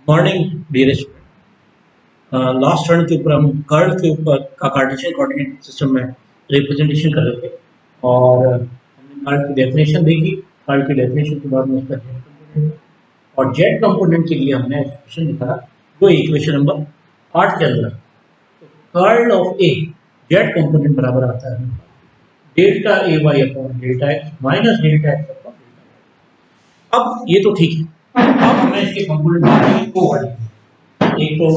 Morning dear student. Last turn के ऊपर हम कर्ल के ऊपर का कार्टेशियन कोऑर्डिनेट सिस्टम में रिप्रेजेंटेशन कर रहे थे और हमने कर्ल की डेफिनेशन देखी। कर्ल की डेफिनेशन के बाद में उसका जेड कंपोनेंट और जेड कंपोनेंट के लिए हमने एक्सप्रेशन निकाला जो इक्वेशन नंबर 8 के अंदर। Curl of A Z component बराबर आता है delta A Y upon delta X minus delta X upon delta. अब ये तो ठीक है, अब हमें इसके कंपोनेंट को एक तो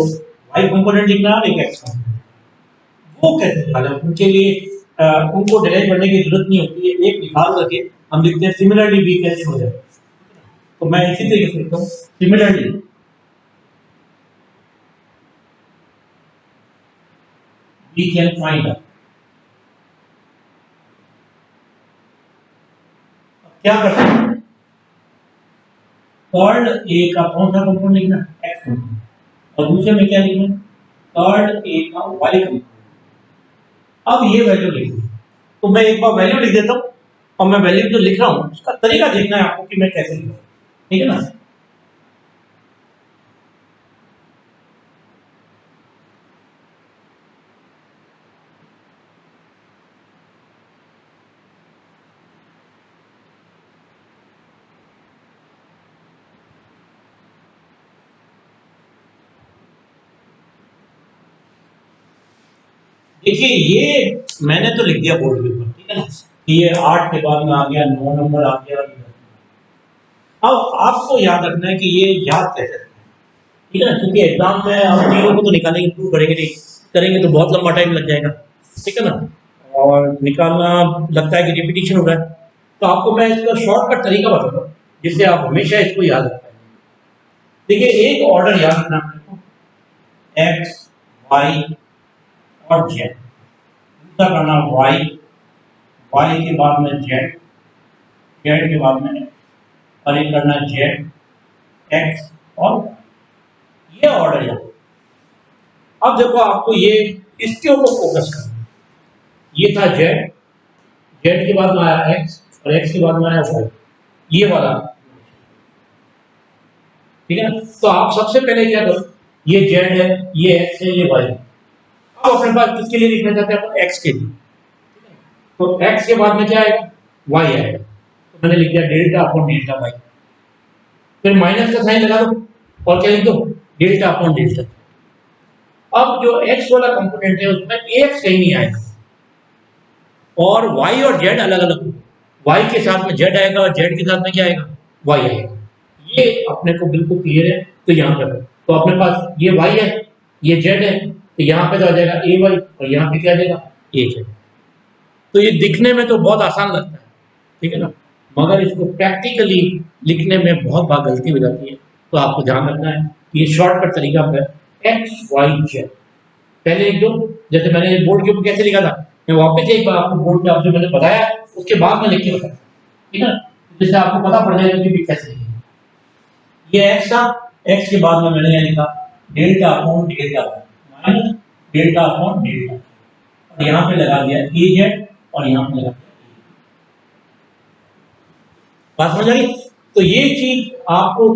वाई कंपोनेंट लिखना है, एक एक्स कंपोनेंट। वो कैसे निकालें उनके लिए उनको डिराइव करने की जरूरत नहीं होती है, एक निकाल करके हम लिखते हैं सिमिलरली बी कैसे हो जाए। तो मैं इसी तरीके से लिखता हूँ similarly we can find out. क्या करते हैं, कर्ल ए का कौन सा कंपोनेंट लिखना है, एक्स कंपोनेंट, और दूसरे में क्या लिखना है, कर्ल ए का वाई कंपोनेंट। अब ये वैल्यू लिख दी, तो मैं एक बार वैल्यू लिख देता हूँ और मैं वैल्यू जो लिख रहा हूँ उसका तरीका देखना है आपको कि मैं कैसे लिख रहा हूँ, ठीक है ना। देखिए ये मैंने तो लिख दिया बोर्ड के ऊपर, ठीक है ना, कि ये 8 के बाद में आ गया, 9 नंबर आ गया। अब आपको याद रखना है कि ये याद कैसे रखना है, ठीक है ना, क्योंकि एग्जाम में आप चीजों को तो निकालेंगे, प्रूव करेंगे नहीं, करेंगे तो बहुत लंबा टाइम लग जाएगा, ठीक है ना, और निकालना लगता है कि रिपीटिशन हो रहा है। तो आपको मैं इसका शॉर्टकट तरीका बताता हूँ जिससे आप हमेशा इसको याद रख पाएंगे। देखिए एक ऑर्डर याद रखना आपको, एक्स वाई और जेड, दूसरा करना वाई, वाई के बाद में जेड, जेड के बाद में और एक करना जेड एक्स और ये ऑर्डर याद। अब देखो आपको ये इसके ऊपर फोकस करना है। ये था जेड, जेड के बाद में आया एक्स और एक्स के बाद में आया वाई, ये वाला, ठीक है ना। तो आप सबसे पहले क्या करो, ये जेड है, ये एक्स है, ये वाई है। अब अपने पास किसके लिए लिखना चाहते हैं, अपन एक्स के लिए, तो एक्स के बाद में क्या आएगा, वाई आएगा, तो मैंने लिख दिया डेल्टा अपॉन डेल्टा वाई। फिर माइनस का साइन लगा दो और क्या लिख दो, डेल्टा अपॉन डेल्टा। अब जो एक्स वाला कंपोनेंट है उसमें एक्स कहीं नहीं आएगा और y और z अलग अलग होंगे, y के साथ में z आएगा और z के साथ में क्या आएगा, y आएगा। ये अपने को बिल्कुल क्लियर है। तो यहाँ पे तो अपने पास ये y है, ये z है, तो यहाँ पे तो आ जाएगा ए वाई और यहाँ पे क्या आ जाएगा ए z। तो ये दिखने में तो बहुत आसान लगता है, ठीक है ना, मगर इसको प्रैक्टिकली लिखने में बहुत बार गलती हो जाती है। तो आपको ध्यान रखना है कि ये शॉर्टकट तरीका है, एक्स वाई जेड पहले लिख दो, जैसे मैंने बोर्ड के ऊपर कैसे लिखा था, मैं वापस एक बार आपको बोर्ड पे आप जो मैंने बताया उसके बाद में लिख के बताया, ठीक है ना, जिससे आपको पता पड़ जाएगा कि कैसे लिखेंगे। ये एक्स था, एक्स के बाद में मैंने यहाँ लिखा delta upon delta minus delta upon delta, और यहाँ पे लगा दिया ए जेड और यहाँ पे लगा दिया। बात समझ आ गई। तो ये चीज आपको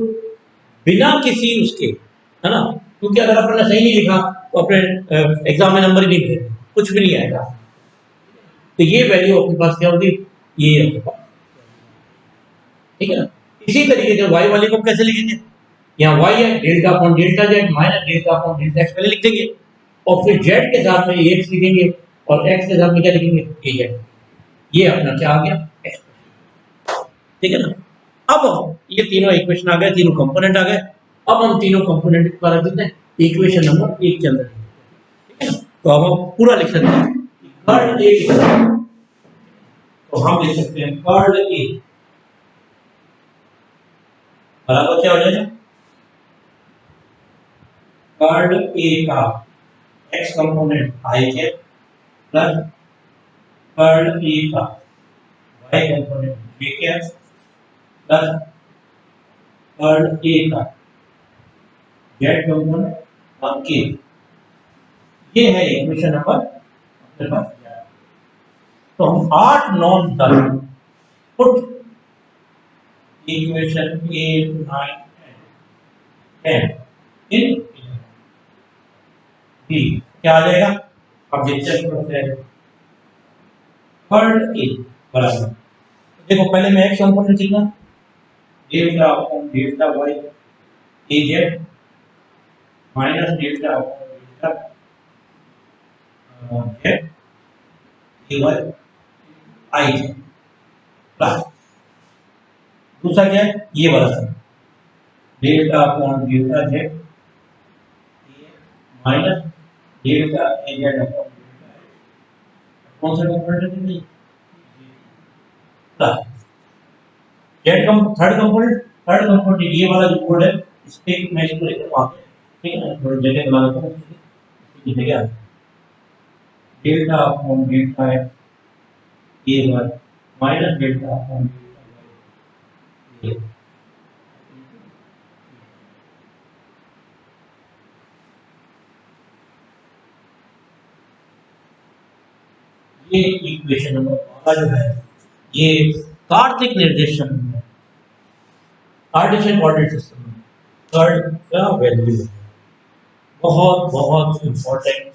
बिना किसी उसके, है ना, क्योंकि अगर अपने सही नहीं लिखा तो अपने एग्जाम में नंबर ही नहीं मिलेगा, कुछ भी नहीं आएगा। तो ये वैल्यू अपने पास क्या होगी, ये अपने पास, ठीक है ना। इसी तरीके से वाई वाले को कैसे लिखेंगे, यहाँ वाई है delta upon delta Z minus delta upon delta x पहले लिख देंगे और फिर जेड के साथ में एक्स लिखेंगे और एक्स के साथ में क्या लिखेंगे, ए जेड। ये अपना क्या आ गया, एक्स, ठीक है ना। अब ये तीनों इक्वेशन आ गए, तीनों कंपोनेंट आ गए। अब हम तीनों कंपोनेंट को रख देते हैं इक्वेशन नंबर 1 के अंदर, ठीक है ना। तो अब हम पूरा लिख सकते हैं कर्ल ए, तो हम लिख सकते हैं कर्ल ए बराबर क्या हो जाएगा, कर्ल ए का एक्स कंपोनेंट आई के प्लस कर्ल ए का वाई कंपोनेंट जे के प्लस कर्ल ए का जेड कंपोनेंट और के। ये है इक्वेशन नंबर अपने पास। तो हम 8 9 10 पुट इक्वेशन 8 9 10 इन बी क्या आ जाएगा? अब देखते हैं थर्ड ए बराबर, देखो पहले मैं एक्स कंपोनेंट लिखना delta upon delta Y A Z minus delta upon delta Z A Y I Z plus दूसरा क्या है ये वाला था delta upon delta Z minus delta A Z upon delta कौन सा कंपोनेंट है प्लस जेड कम थर्ड कंपोनेंट ये वाला जो कोड है इस पे मैं इसको लेकर वहां पे ठीक है थोड़ी जगह बना देता हूं ये जगह डेल्टा अपॉन डेल्टा है ये वाला माइनस डेल्टा अपॉन डेल्टा ये इक्वेशन नंबर 12 जो है ये कार्तिक निर्देशन है कार्टेशियन कोऑर्डिनेट सिस्टम में थर्ड का वैल्यू बहुत बहुत इम्पोर्टेंट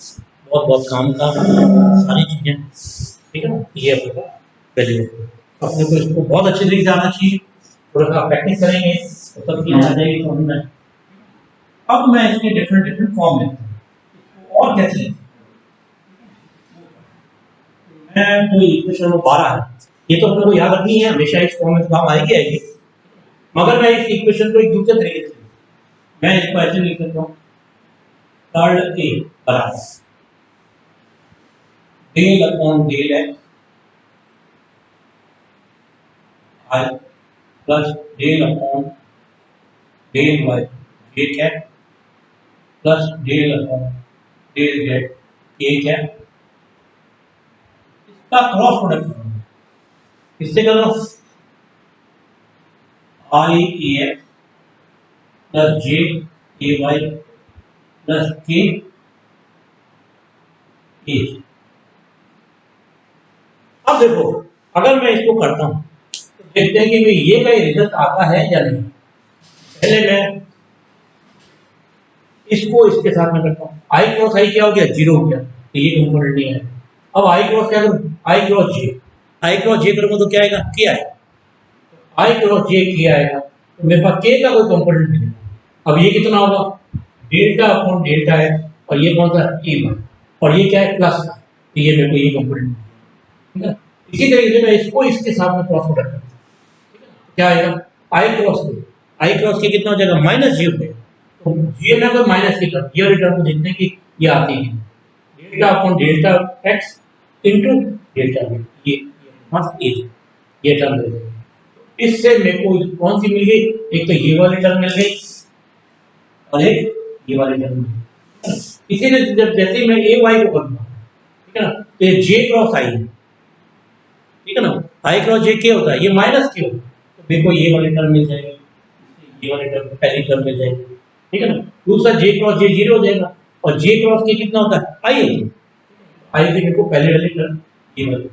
बहुत बहुत काम का सारी चीजें ठीक है ना ये आपका वैल्यू अपने को इसको बहुत अच्छे तरीके से आना चाहिए थोड़ा सा प्रैक्टिस करेंगे तो सब चीज आ जाएगी समझ में अब मैं इसके डिफरेंट डिफरेंट फॉर्म लेता हूँ और कैसे मैं कोई इक्वेशन नंबर 12 है ये तो अपने को याद रखनी है हमेशा इस फॉर्म में तो काम आएगी मगर मैं इस इक्वेशन को एक दूसरे तरीके से मैं इसको ऐसे लिख सकता हूँ थर्ड ए बराबर del upon del X I plus del upon del Y J cap plus del upon del Z K cap इसका क्रॉस प्रोडक्ट किससे कर लो I A X plus J A Y plus K A अब देखो अगर मैं इसको करता हूं तो देखते हैं कि भाई ये का रिजल्ट आता है या नहीं पहले मैं इसको इसके साथ में करता हूं आई क्रॉस आई क्या हो गया 0 हो गया तो ये कंपोनेंट नहीं है अब आई क्रॉस क्या करूं आई क्रॉस जे करूंगा तो क्या आएगा के आएगा आई क्रॉस जे के आएगा तो मेरे पास के का कोई कंपोनेंट नहीं है अब ये कितना होगा डेल्टा अपॉन डेल्टा है और ये कौन सा ए और ये क्या है प्लस का तो ये मेरे को ये कंपोनेंट ठीक है इसी तरीके से मैं इसको इसके साथ में क्रॉस प्रोडक्ट करता हूं क्या आएगा आई क्रॉस के कितना हो जाएगा माइनस जी हो जाएगा तो ये मैं कोई माइनस की टर्म ये रिटर्न को देखते हैं कि ये आती है delta upon delta x into delta ये बस ये टर्म दे देंगे इससे मेरे को कौन सी मिल गई एक तो ये वाली टर्म मिल गई और एक ये वाली टर्म मिल गई इसीलिए जब जैसे मैं ए वाई को करूंगा ठीक है ना तो ये जे क्रॉस आई है ठीक है ना आई क्रॉस जे के होता है ये माइनस के होता है तो मेरे को ये वाली टर्म मिल जाएगी ये वाली टर्म पहली टर्म मिल जाएगी ठीक है ना दूसरा जे क्रॉस जे 0 हो जाएगा और जे क्रॉस के कितना होता है आई होता है आई से मेरे को पहले वाली टर्म ये वाली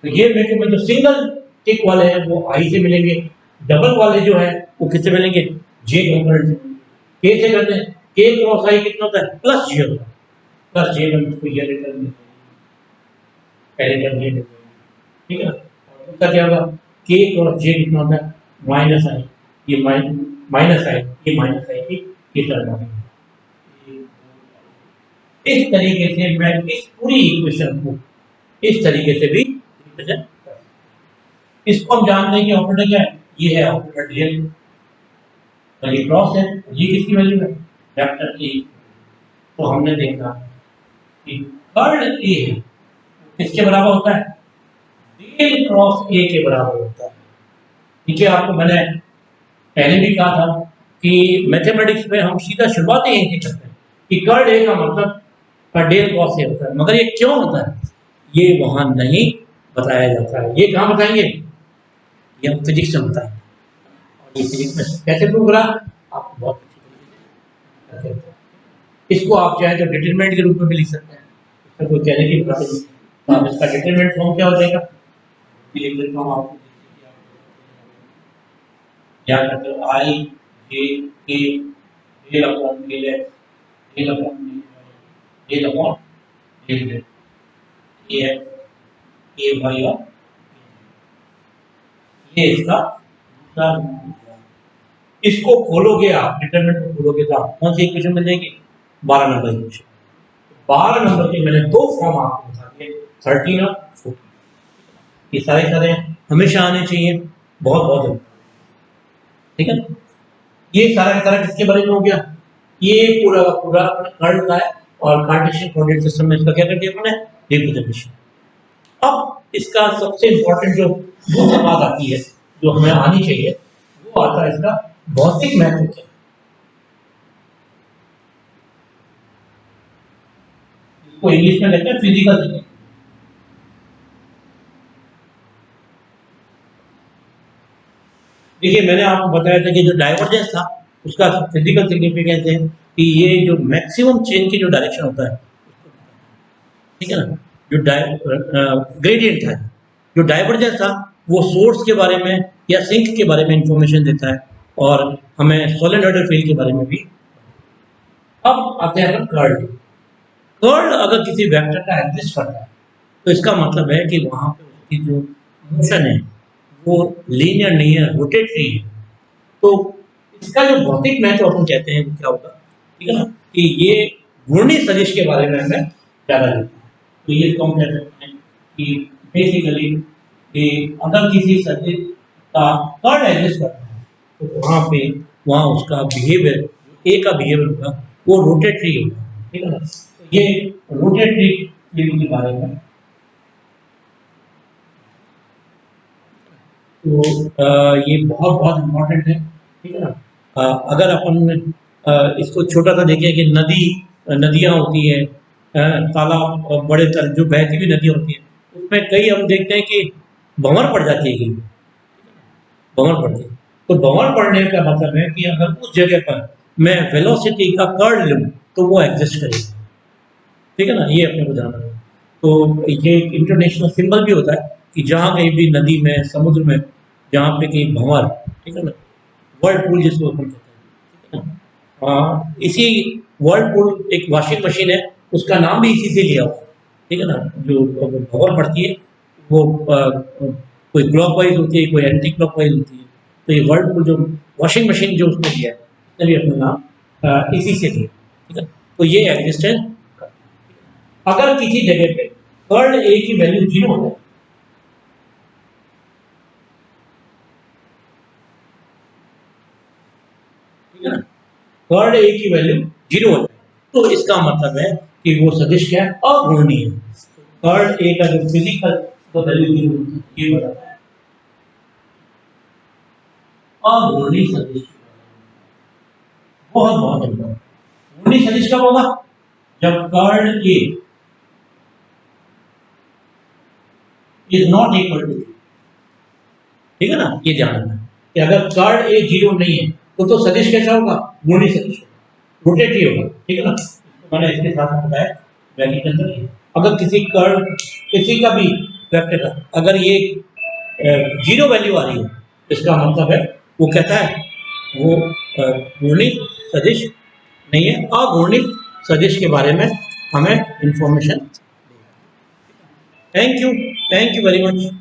तो ये मेरे को जो सिंगल टिक वाले हैं वो आई से मिलेंगे डबल वाले जो है वो किससे मिलेंगे जे कंपोनेंट से के से करते हैं के क्रॉस आई कितना होता है प्लस जे होता है प्लस जे में मुझको ये रिटर्न मिल पहले टर्म ये ठीक है और दूसरा क्या होगा के क्रॉस जे कितना होता है माइनस आई ये माइनस आई ये माइनस आई की ये टर्म आ इस तरीके से मैं इस पूरी इक्वेशन को इस तरीके से भी रिप्रेजेंट इसको हम जानते हैं कि ऑपरेटर क्या है ये है ऑपरेटर डेल और ये क्रॉस है ये किसकी वैल्यू है वेक्टर ए तो हमने देखा कि कर्ल ए है किसके बराबर होता है डेल क्रॉस ए के बराबर होता है ठीक है आपको मैंने पहले भी कहा था कि मैथमेटिक्स में हम सीधा शुरुआत ही यहीं से करते हैं कि कर्ल ए का मतलब का डेल क्रॉस ए होता है मगर ये क्यों होता है ये वहां नहीं बताया जाता है ये कहाँ बताएंगे ये हम फिजिक्स में बताएंगे और ये फिजिक्स में कैसे प्रूव करा आपको बहुत अच्छी तरीके से इसको आप चाहे तो डिटरमिनेंट के रूप में भी लिख सकते हैं इसका कोई कहने की बात नहीं तो आप इसका डिटरमिनेंट फॉर्म क्या हो जाएगा ये लिख देता हूँ आपको क्या करते हो I J K del upon del X, del upon del upon del Z, ये है ए वाई और ये इसका दूसरा रूप है। इसको खोलोगे आप, डिटरमिनेंट को खोलोगे तो आप कौन सी इक्वेशन मिल जाएगी? 12 नंबर इक्वेशन। 12 नंबर के मैंने दो फॉर्म आपको बता दिए, 13 और 14। ये सारे हमेशा आने चाहिए, बहुत बहुत जरूरी, ठीक है। ये सारा का सारा किसके बारे में हो गया? ये पूरा का पूरा कर्ल का है और कार्टेशियन कोऑर्डिनेट सिस्टम में इसका क्या कर दिया मैंने? रिप्रेजेंटेशन। अब इसका सबसे इंपॉर्टेंट जो दूसरी बात आती है, जो हमें आनी चाहिए, वो आता है इसका भौतिक महत्व क्या। इसको इंग्लिश में कहते हैं फिजिकल सिग्निफिकेंस। देखिए मैंने आपको बताया था कि जो डाइवर्जेंस था उसका फिजिकल सिग्निफिकेंस है कि ये जो मैक्सिमम चेंज की जो डायरेक्शन होता है, ठीक है ना, जो ग्रेडियंट था, जो डाइवर्जेंस था वो सोर्स के बारे में या सिंक के बारे में इंफॉर्मेशन देता है और हमें सोलेनोइडल फील्ड के बारे में भी। अब आते हैं कर्ल। कर्ल अगर किसी वेक्टर का एग्जिस्ट करता है तो इसका मतलब है कि वहां पे उसकी जो मोशन है वो लीनियर नहीं है, रोटेटरी है। तो इसका जो भौतिक महत्व अपन कहते हैं वो क्या होगा, ठीक है ना, कि ये घूर्णी सदिश के बारे में हमें ज्यादा लगता है। तो ये इसको हम कह सकते हैं कि बेसिकली कि अगर किसी सदिश का कर्ल एग्जिस्ट करता है तो वहाँ उसका बिहेवियर, ए का बिहेवियर होगा वो रोटेटरी होगा, ठीक है ना। तो ये रोटेटरी फील्ड के बारे में। तो ये बहुत बहुत इम्पोर्टेंट है, ठीक है ना। अगर अपन इसको छोटा सा देखें कि नदियाँ होती हैं, तालाब, बड़े जो बहती हुई नदियाँ होती हैं, उसमें कई हम देखते हैं कि भंवर पड़ जाती है, कि भंवर पड़ती है। तो भंवर पड़ने का मतलब है कि अगर उस जगह पर मैं वेलोसिटी का कर्ल लूँ तो वो एग्जिस्ट करेगा, ठीक है ना, ये अपने को ध्यान रखना। तो ये एक इंटरनेशनल सिंबल भी होता है कि जहाँ कहीं भी नदी में, समुद्र में, जहाँ पे कहीं भंवर, ठीक है ना, वर्ल्ड पूल जिसको अपन कहते हैं, ठीक है ना। इसी वर्ल्ड पूल एक वॉशिंग मशीन है, उसका नाम भी इसी से लिया हुआ है, ठीक है ना। जो भंवर पड़ती है वो कोई क्लॉकवाइज होती है, कोई एंटी क्लॉकवाइज होती है। तो ये वर्ल्ड पूल जो वॉशिंग मशीन जो उसने दिया है, उसने भी अपना नाम इसी से दिया, ठीक है। तो ये एग्जिस्टेंस। अगर किसी जगह पे कर्ल ए की वैल्यू 0 है, ठीक है ना, कर्ल ए की वैल्यू 0 है तो इसका मतलब है कि वो सदिश क्या है? अघूर्णीय है। कर्ल ए का जो फिजिकल तो वैल्यू 0 ये बताता है अघूर्णी सदिश। बहुत बहुत इंपॉर्टेंट। घूर्णी सदिश कब होगा? जब curl A is not equal to, ठीक है ना, ये ध्यान रखना कि अगर कर्ल ए 0 नहीं है तो सदिश कैसा होगा? घूर्णी सदिश, रोटेटरी होगा, ठीक है ना। तो मैंने इसके साथ बताया वैल्यू के अंदर। अगर किसी का भी वेक्टर का अगर ये 0 वैल्यू आ रही है, इसका मतलब है वो कहता है वो घूर्णी सदिश नहीं है, अघूर्णी सदिश के बारे में हमें information. Thank you very much.